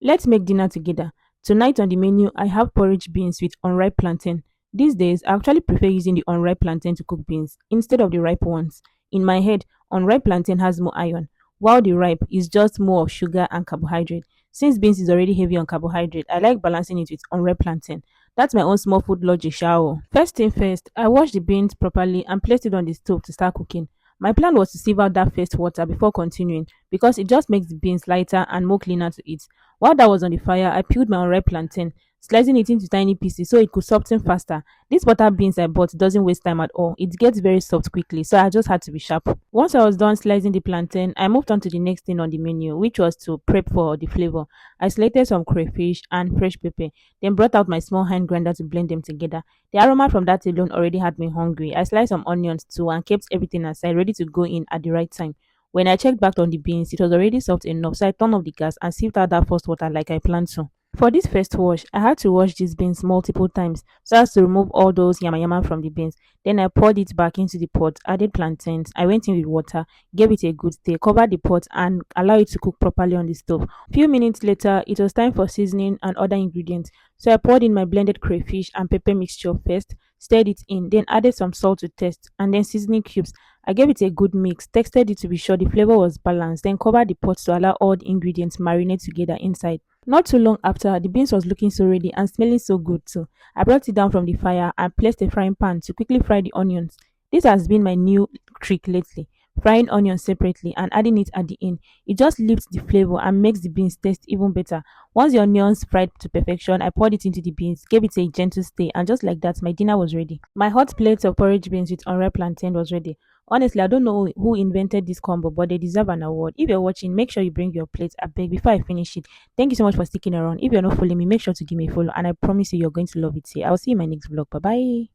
Let's make dinner together. Tonight on the menu, I have porridge beans with unripe plantain. These days, I actually prefer using the unripe plantain to cook beans instead of the ripe ones. In my head, unripe plantain has more iron, while the ripe is just more of sugar and carbohydrate. Since beans is already heavy on carbohydrate, I like balancing it with unripe plantain. That's my own small food logic, shower. First thing first, I washed the beans properly and placed it on the stove to start cooking. My plan was to sieve out that first water before continuing because it just makes the beans lighter and more cleaner to eat. While that was on the fire, I peeled my unripe plantain, slicing it into tiny pieces so it could soften faster. This butter beans I bought doesn't waste time at all. It gets very soft quickly, so I just had to be sharp. Once I was done slicing the plantain, I moved on to the next thing on the menu, which was to prep for the flavor. I selected some crayfish and fresh pepper, then brought out my small hand grinder to blend them together. The aroma from that alone already had me hungry. I sliced some onions too and kept everything aside, ready to go in at the right time. When I checked back on the beans, it was already soft enough, so I turned off the gas and sieved out that first water like I planned to. For this first wash, I had to wash these beans multiple times so as to remove all those yama yama from the beans. Then I poured it back into the pot, added plantains, I went in with water, gave it a good stir, covered the pot and allow it to cook properly on the stove. Few minutes later, it was time for seasoning and other ingredients. So I poured in my blended crayfish and pepper mixture first, stirred it in, then added some salt to taste, and then seasoning cubes. I gave it a good mix, textured it to be sure the flavor was balanced, then covered the pot to allow all the ingredients marinate together inside. Not too long after, the beans was looking so ready and smelling so good too. I brought it down from the fire and placed a frying pan to quickly fry the onions. This has been my new trick lately. Frying onions separately and adding it at the end. It just lifts the flavor and makes the beans taste even better. Once the onions fried to perfection, I poured it into the beans, gave it a gentle stir, and just like that, my dinner was ready. My hot plate of porridge beans with unripe plantain was ready. Honestly, I don't know who invented this combo, but they deserve an award. If you're watching, make sure you bring your plate. I beg before I finish it. Thank you so much for sticking around. If you're not following me, make sure to give me a follow, and I promise you, you're going to love it. Here, I'll see you in my next vlog. Bye bye.